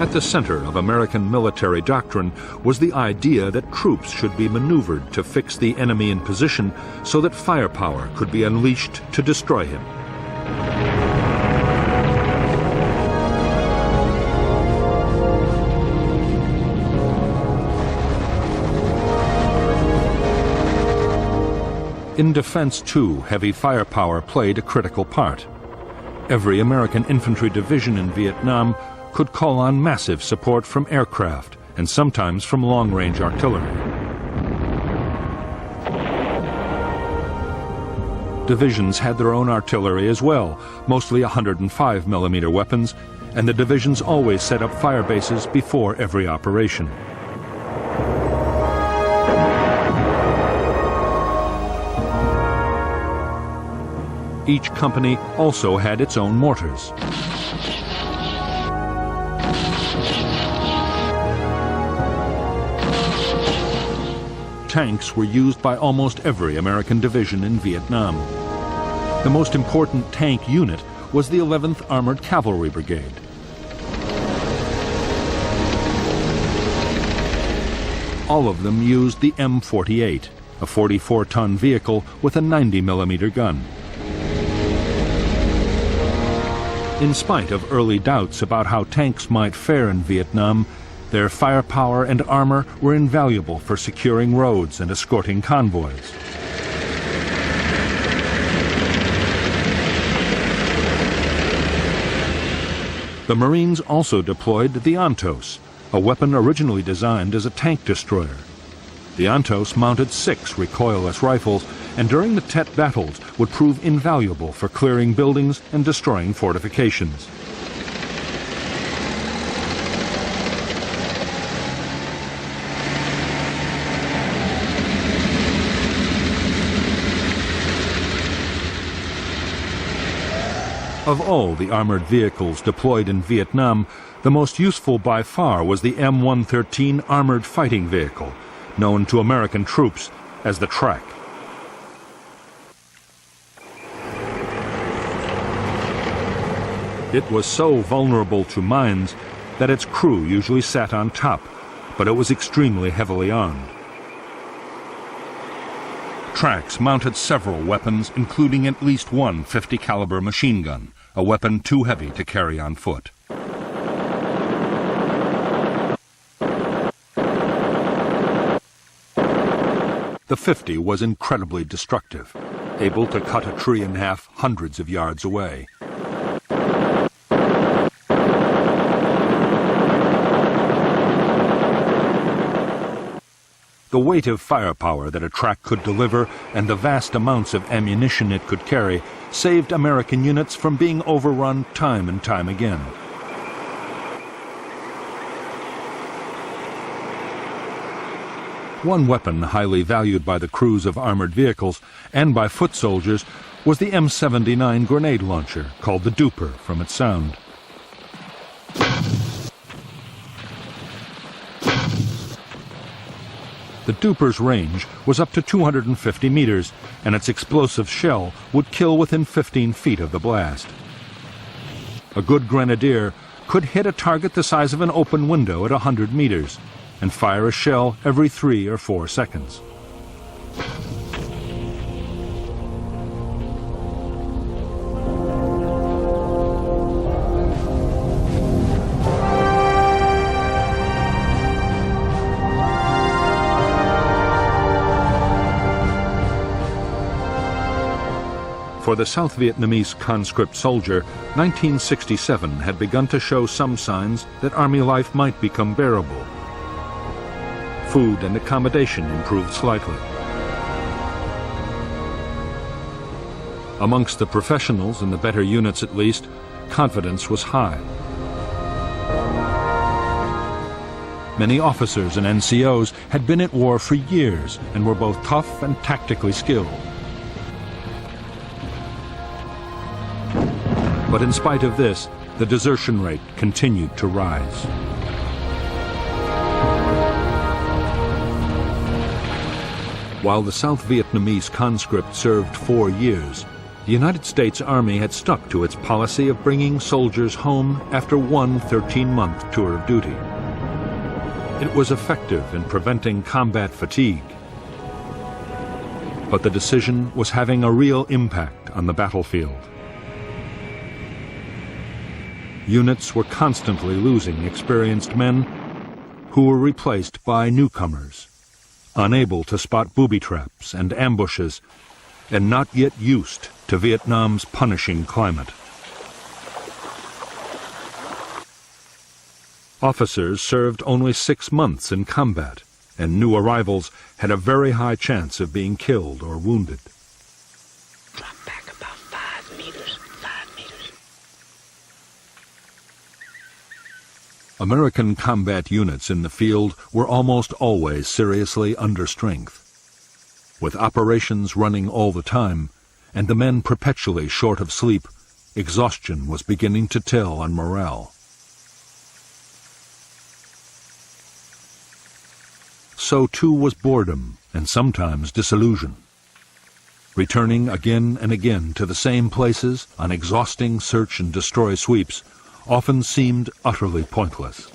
At the center of American military doctrine was the idea that troops should be maneuvered to fix the enemy in position so that firepower could be unleashed to destroy him. In defense, too, heavy firepower played a critical part. Every American infantry division in Vietnam could call on massive support from aircraft and sometimes from long-range artillery. Divisions had their own artillery as well, mostly 105mm weapons, and the divisions always set up fire bases before every operation. Each company also had its own mortars. Tanks were used by almost every American division in Vietnam. The most important tank unit was the 11th Armored Cavalry Brigade. All of them used the M48, a 44-ton vehicle with a 90mm gun. In spite of early doubts about how tanks might fare in Vietnam, their firepower and armor were invaluable for securing roads and escorting convoys. The Marines also deployed the Ontos, a weapon originally designed as a tank destroyer. The Ontos mounted 6 recoilless rifles, and during the Tet battles would prove invaluable for clearing buildings and destroying fortifications. Of all the armored vehicles deployed in Vietnam, the most useful by far was the M113 Armored Fighting Vehicle, known to American troops as the TRANH. It was so vulnerable to mines that its crew usually sat on top, but it was extremely heavily armed. TRANHs mounted several weapons, including at least one 50-caliber machine gun, a weapon too heavy to carry on foot. The 50 was incredibly destructive, able to cut a tree in half hundreds of yards away. The weight of firepower that a TRANH could deliver and the vast amounts of ammunition it could carry saved American units from being overrun time and time again. One weapon highly valued by the crews of armored vehicles and by foot soldiers was the M79 grenade launcher, called the Duper from its sound. The Duper's range was up to 250 meters, and its explosive shell would kill within 15 feet of the blast. A good grenadier could hit a target the size of an open window at 100 meters and fire a shell every 3 or 4 seconds. For the South Vietnamese conscript soldier, 1967 had begun to show some signs that army life might become bearable. Food and accommodation improved slightly. Amongst the professionals, in the better units at least, confidence was high. Many officers and NCOs had been at war for years and were both tough and tactically skilled. But in spite of this, the desertion rate continued to rise. While the South Vietnamese conscript served 4 years, The United States Army had stuck to its policy of bringing soldiers home after one 13-month tour of duty. It was effective in preventing combat fatigue. But the decision was having a real impact on the battlefield. Units were constantly losing experienced men who were replaced by newcomers, unable to spot booby traps and ambushes, and not yet used to Vietnam's punishing climate. Officers served only 6 months in combat, and new arrivals had a very high chance of being killed or wounded. Drop back about 5 meters. 5 meters. American combat units in the field were almost always seriously under strength. With operations running all the time, and the men perpetually short of sleep, exhaustion was beginning to tell on morale. So too was boredom and sometimes disillusion. Returning again and again to the same places on exhausting search and destroy sweeps often seemed utterly pointless.